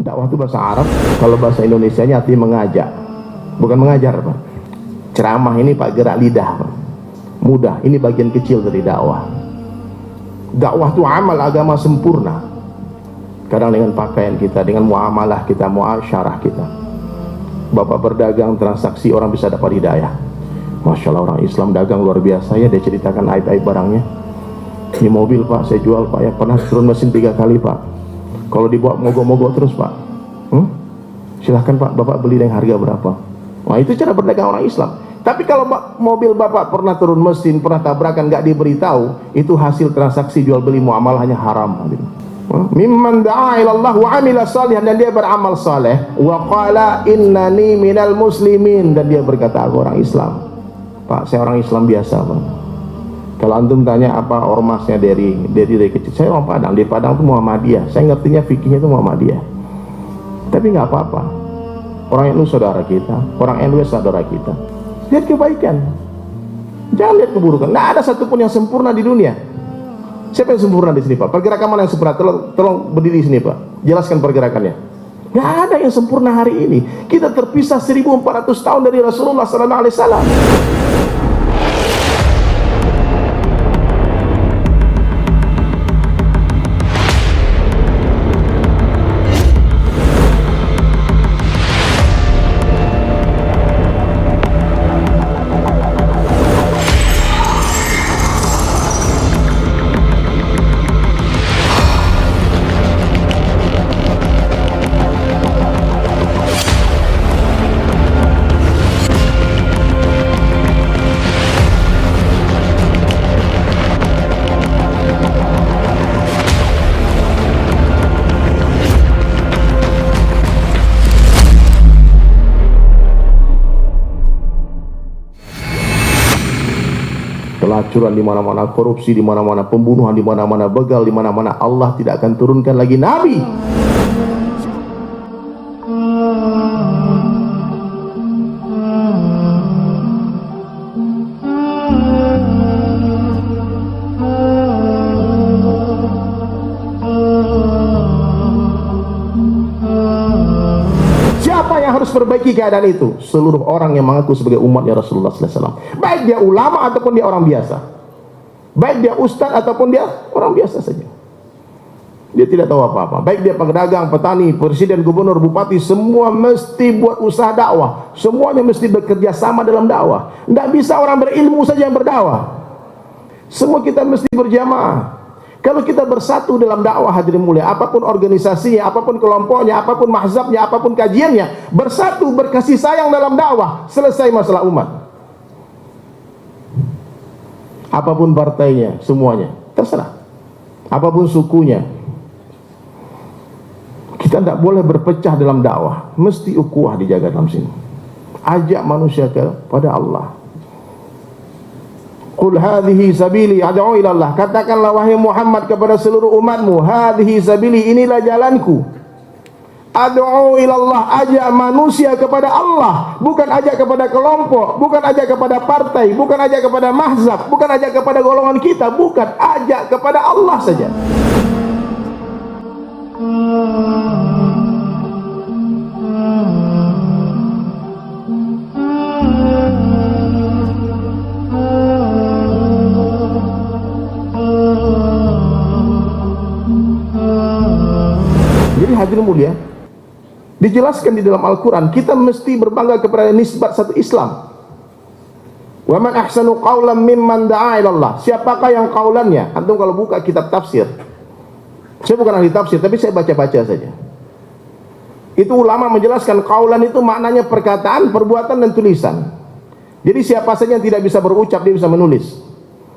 Dakwah itu bahasa Arab, kalau bahasa Indonesianya artinya mengajak, bukan mengajar, Pak. Ceramah ini Pak, gerak lidah, Pak. Mudah, ini bagian kecil dari dakwah. Dakwah itu amal agama sempurna. Kadang dengan pakaian kita, dengan muamalah kita, muasyarah kita. Bapak berdagang, transaksi, orang bisa dapat hidayah. Masya Allah, orang Islam dagang luar biasa ya, dia ceritakan aib-aib barangnya. Ini mobil Pak, saya jual Pak, ya pernah turun mesin 3 kali Pak. Kalau dibawa mogok-mogok terus Pak. Silahkan Pak, Bapak beli dengan harga berapa. Nah itu cara berdagang orang Islam. Tapi kalau mobil Bapak pernah turun mesin, pernah tabrakan, nggak diberitahu, itu hasil transaksi jual beli muamalahnya haram. Mimman da'a ilallah wa amila salihan, dan dia beramal saleh, wa qala innani minal muslimin, dan dia berkata aku orang Islam. Pak, saya orang Islam biasa Pak. Kalau antum tanya apa ormasnya dari kecil, saya orang Padang. Di Padang itu Muhammadiyah. Saya ngertinya fikihnya itu Muhammadiyah. Tapi nggak apa-apa. Orang NU saudara kita, orang NW saudara kita. Lihat kebaikan, jangan lihat keburukan. Nggak ada satupun yang sempurna di dunia. Siapa yang sempurna di sini Pak? Pergerakan mana yang sempurna? Tolong berdiri di sini Pak. Jelaskan pergerakannya. Nggak ada yang sempurna hari ini. Kita terpisah 1400 tahun dari Rasulullah SAW. Pelacuran di mana-mana, korupsi di mana-mana, pembunuhan di mana-mana, begal di mana-mana. Allah tidak akan turunkan lagi nabi. Harus perbaiki keadaan itu seluruh orang yang mengaku sebagai umatnya Rasulullah SAW, baik dia ulama ataupun dia orang biasa, baik dia ustadz ataupun dia orang biasa saja, dia tidak tahu apa-apa, baik dia pedagang, petani, presiden, gubernur, bupati, semua mesti buat usaha dakwah, semuanya mesti bekerja sama dalam dakwah. Tidak bisa orang berilmu saja yang berdakwah, semua kita mesti berjamaah. Kalau kita bersatu dalam dakwah, hadirin mulia, apapun organisasinya, apapun kelompoknya, apapun mahzabnya, apapun kajiannya, bersatu berkasih sayang dalam dakwah, selesai masalah umat. Apapun partainya, semuanya, terserah. Apapun sukunya, kita tidak boleh berpecah dalam dakwah, mesti ukhuwah dijaga dalam sini. Ajak manusia kepada Allah. Qul hadhihi sabili ad'u ila Allah. Katakanlah wahai Muhammad kepada seluruh umatmu, hadhihi sabili, inilah jalanku. Ad'u ila Allah, ajak manusia kepada Allah, bukan ajak kepada kelompok, bukan ajak kepada partai, bukan ajak kepada mahzab, bukan ajak kepada golongan kita, bukan, ajak kepada Allah saja. Jadi hadirin mulia, dijelaskan di dalam Al-Quran, kita mesti berbangga kepada nisbat satu Islam. Wa man ahsanu qawlan mimman da'a ilallah. Siapakah yang qaulannya? Antum kalau buka kitab tafsir, saya bukan ahli tafsir, tapi saya baca-baca saja. Itu ulama menjelaskan qaulan itu maknanya perkataan, perbuatan, dan tulisan. Jadi siapa saja yang tidak bisa berucap, dia bisa menulis.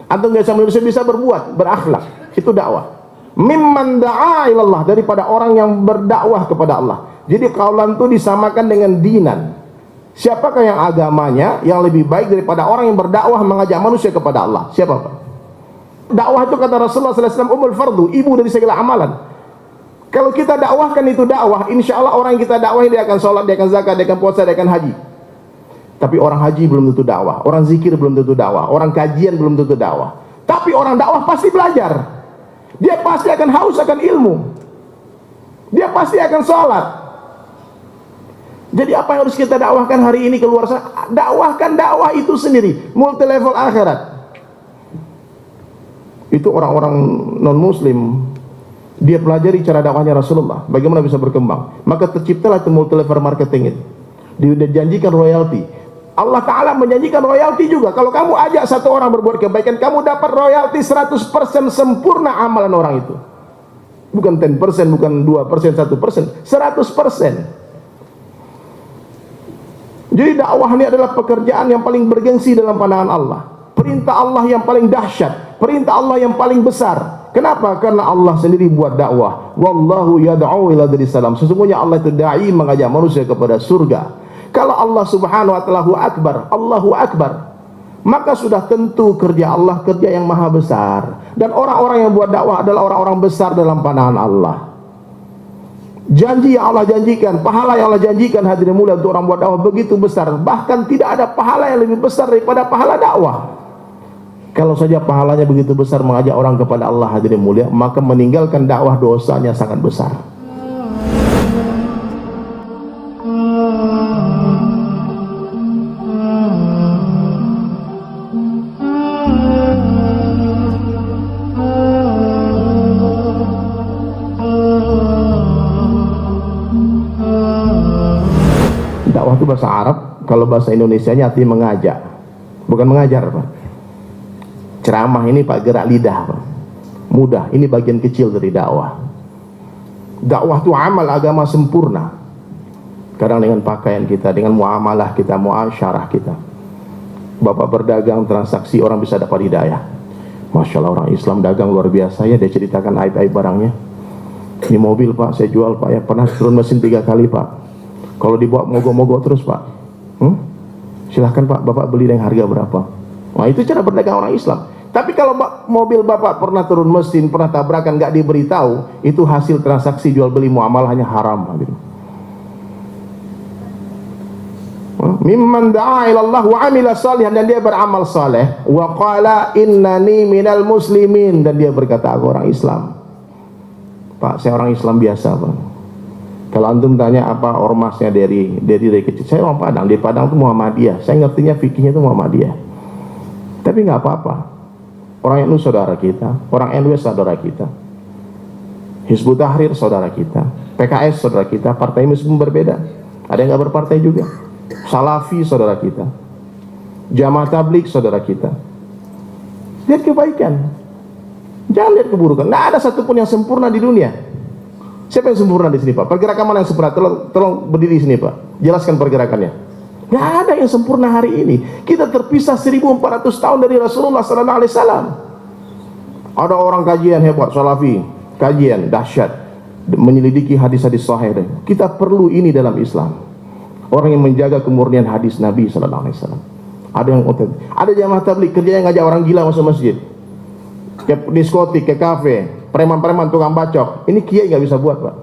Antum nggak bisa menulis, dia bisa berbuat, berakhlak. Itu dakwah. Mimman da'a ilallah, daripada orang yang berdakwah kepada Allah. Jadi qaulan itu disamakan dengan dinan. Siapakah yang agamanya yang lebih baik daripada orang yang berdakwah mengajak manusia kepada Allah? Siapa Pak? Dakwah itu kata Rasulullah SAW umul fardu, ibu dari segala amalan. Kalau kita dakwahkan itu dakwah, insya Allah orang yang kita dakwahi dia akan sholat, dia akan zakat, dia akan puasa, dia akan haji. Tapi orang haji belum tentu dakwah, orang zikir belum tentu dakwah, orang kajian belum tentu dakwah. Tapi orang dakwah pasti belajar. Dia pasti akan haus akan ilmu. dia pasti akan sholat. Jadi apa yang harus kita dakwahkan hari ini keluar sana? Dakwahkan dakwah itu sendiri, multi level akhirat. Itu orang-orang non muslim, dia pelajari cara dakwahnya Rasulullah, bagaimana bisa berkembang, maka terciptalah itu multi level marketing itu. Dia janjikan royalti. Allah Ta'ala menjanjikan royalti juga. Kalau kamu ajak satu orang berbuat kebaikan, kamu dapat royalti 100% sempurna amalan orang itu. Bukan 10%, bukan 2%, 1%, 100%. Jadi dakwah ini adalah pekerjaan yang paling bergengsi dalam pandangan Allah. Perintah Allah yang paling dahsyat, perintah Allah yang paling besar. Kenapa? Karena Allah sendiri buat dakwah. Wallahu yad'u ila darissalam. Sesungguhnya Allah itu dai, mengajak manusia kepada surga. Kalau Allah Subhanahu wa ta'ala Allahu Akbar, maka sudah tentu kerja Allah kerja yang maha besar. Dan orang-orang yang buat dakwah adalah orang-orang besar dalam pandangan Allah. Janji yang Allah janjikan, pahala yang Allah janjikan hadirin mulia untuk orang buat dakwah begitu besar. Bahkan tidak ada pahala yang lebih besar daripada pahala dakwah. Kalau saja pahalanya begitu besar mengajak orang kepada Allah hadirin mulia, maka meninggalkan dakwah dosanya sangat besar. Dakwah itu bahasa Arab, kalau bahasa Indonesianya artinya mengajak, bukan mengajar, Pak. Ceramah ini Pak gerak lidah, Pak. Mudah, ini bagian kecil dari dakwah. Dakwah itu amal agama sempurna. Kadang dengan pakaian kita, dengan muamalah kita, muasyarah kita. Bapak berdagang, transaksi, orang bisa dapat hidayah. Masya Allah, orang Islam dagang luar biasa ya, dia ceritakan aib-aib barangnya. Ini mobil Pak, saya jual Pak ya, pernah turun mesin 3 kali Pak. Kalau dibawa mogok-mogok terus Pak. Silahkan Pak, Bapak beli dengan harga berapa. Nah itu cara berdagang orang Islam. Tapi kalau mobil Bapak pernah turun mesin, pernah tabrakan, nggak diberitahu, itu hasil transaksi jual beli muamalahnya haram. Gitu. Mimman da'a ilallah wa amila salihan, dan dia beramal saleh. Wa qala innani minal muslimin, dan dia berkata aku orang Islam. Pak, saya orang Islam biasa Pak. Kalau antum tanya apa ormasnya dari kecil, saya orang Padang. Di Padang itu Muhammadiyah. Saya ngertinya fikihnya itu Muhammadiyah. Tapi nggak apa-apa. Orang NU saudara kita, orang NW saudara kita, Hizbut Tahrir saudara kita, PKS saudara kita, partai meskipun berbeda, ada yang nggak berpartai juga, Salafi saudara kita, Jamaah Tabligh saudara kita. Lihat kebaikan, jangan lihat keburukan. Nggak ada satupun yang sempurna di dunia. Siapa yang sempurna di sini Pak? Pergerakan mana yang sempurna? Tolong berdiri sini Pak, jelaskan pergerakannya. Gak ada yang sempurna hari ini. Kita terpisah 1400 tahun dari Rasulullah sallallahu alaihi wasallam. Ada orang kajian hebat, Salafi, kajian dahsyat, menyelidiki hadis-hadis sahih. Kita perlu ini dalam Islam. Orang yang menjaga kemurnian hadis Nabi sallallahu alaihi wasallam. Ada yang otentik. Ada jamaah tabligh kerjanya ngajak orang gila masuk masjid. Ke diskotik, ke kafe, preman-preman tukang bacok. Ini kiai nggak bisa buat Pak.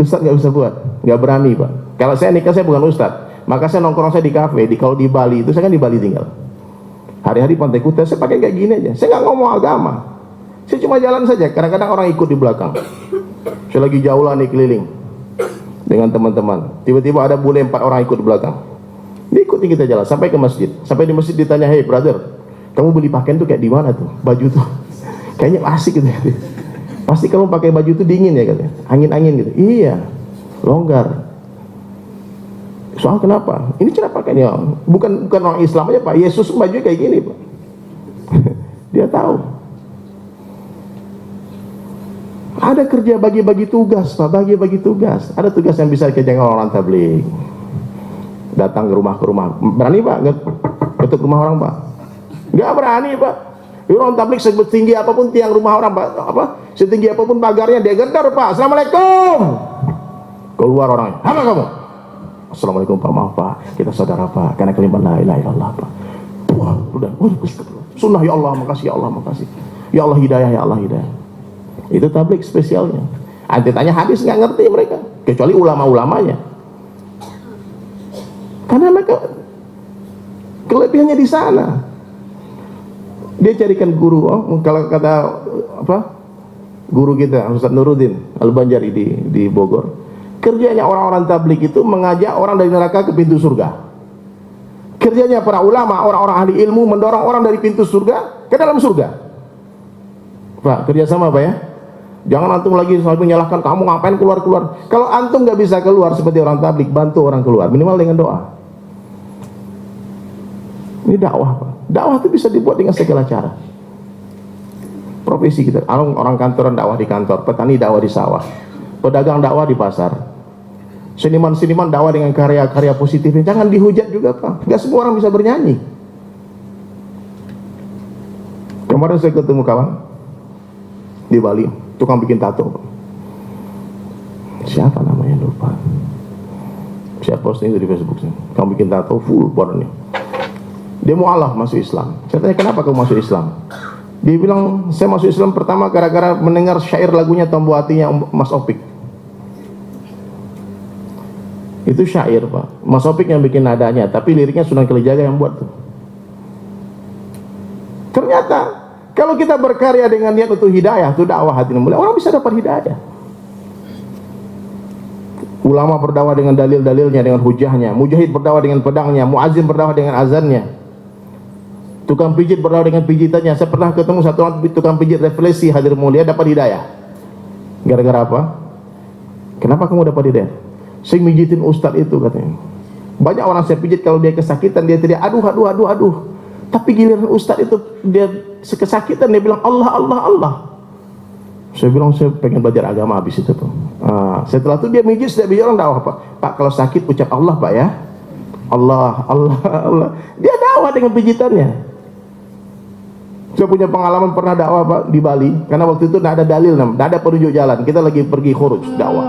Ustadz nggak bisa buat, nggak berani Pak. Kalau saya nikah saya bukan ustadz. Maka saya nongkrong saya di kafe, kalau di Bali itu saya kan di Bali tinggal. Hari-hari Pantai Kuta saya pakai kayak gini aja. Saya nggak ngomong agama. Saya cuma jalan saja. Kadang-kadang orang ikut di belakang. Saya lagi jauh nih keliling dengan teman-teman. Tiba-tiba ada bule 4 orang ikut di belakang. Diikuti kita jalan sampai ke masjid. Sampai di masjid ditanya, "Hey brother, kamu beli pakaian tuh kayak di mana tuh? Baju tuh kayaknya asik gitu." Pasti kamu pakai baju tuh dingin ya katanya. Angin-angin gitu. Iya, longgar. Soal kenapa? Ini cara pakainya. Bukan orang Islam aja Pak. Yesus baju kayak gini Pak. Dia tahu. Ada kerja bagi-bagi tugas Pak. Bagi-bagi tugas. Ada tugas yang bisa dikerjakan orang tabligh. Datang ke rumah. Berani Pak? Ketuk rumah orang Pak? Nggak berani Pak. Orang tabligh setinggi apapun tiang rumah orang Pak. Setinggi apapun pagarnya dia gedor Pak. Assalamualaikum. Keluar orangnya. Apa kamu? Assalamualaikum Pak, maaf Pak, kita saudara Pak, karena kalimat la ilaha illallah Pak. Wah, udah, sunnah ya Allah, makasih ya Allah, makasih. Ya Allah hidayah, ya Allah hidayah. Itu tabligh spesialnya. Anti tanya hadis nggak ngerti mereka, kecuali ulama-ulamanya. Karena mereka kelebihannya di sana. Dia carikan guru, kalau kata apa? guru kita Ustaz Nuruddin Al-Banjari di Bogor. Kerjanya orang-orang tabligh itu mengajak orang dari neraka ke pintu surga. Kerjanya para ulama, orang-orang ahli ilmu mendorong orang dari pintu surga ke dalam surga. Pak, kerjasama Pak ya. Jangan antum lagi selalu menyalahkan kamu ngapain keluar-keluar. Kalau antum nggak bisa keluar seperti orang tabligh, bantu orang keluar minimal dengan doa. Ini dakwah Pak. Dakwah itu bisa dibuat dengan segala cara. Profesi kita, orang kantoran dakwah di kantor, petani dakwah di sawah, pedagang dakwah di pasar, seniman-seniman dakwah dengan karya-karya positifnya. Jangan dihujat juga Pak. Nggak semua orang bisa bernyanyi. Kemarin saya ketemu kawan di Bali, tukang bikin tato. Siapa namanya lupa. Saya posting itu di Facebook. Tukang bikin tato full badannya. Dia mualaf masuk Islam. Saya tanya, kenapa kamu masuk Islam? Dia bilang, saya masuk Islam pertama gara-gara mendengar syair lagunya Tombo Hatinya Mas Opik. Itu syair Pak. Mas Opik yang bikin nadanya, tapi liriknya Sunan Kalijaga yang buat tuh. Ternyata kalau kita berkarya dengan niat untuk hidayah, itu dakwah hati mulia, orang bisa dapat hidayah. Ulama berdakwah dengan dalil-dalilnya, dengan hujahnya. Mujahid berdakwah dengan pedangnya. Muazzin berdakwah dengan azannya. Tukang pijit berdakwah dengan pijitannya. Saya pernah ketemu satu orang tukang pijit refleksi hadir mulia dapat hidayah. Gara-gara apa? Kenapa kamu dapat hidayah? Saya mijitin ustadz itu katanya. Banyak orang saya pijit kalau dia kesakitan dia teriak aduh aduh aduh aduh. Tapi giliran ustadz itu dia kesakitan dia bilang Allah Allah Allah. Saya bilang saya pengen belajar agama habis itu tuh. Setelah itu dia mijit setiap orang dakwah Pak kalau sakit ucap Allah Pak ya. Allah Allah Allah. Dia dakwah dengan pijitannya. Saya punya pengalaman pernah dakwah Pak di Bali, karena waktu itu tidak ada dalil, tidak ada penunjuk jalan. Kita lagi pergi khuruj dakwah.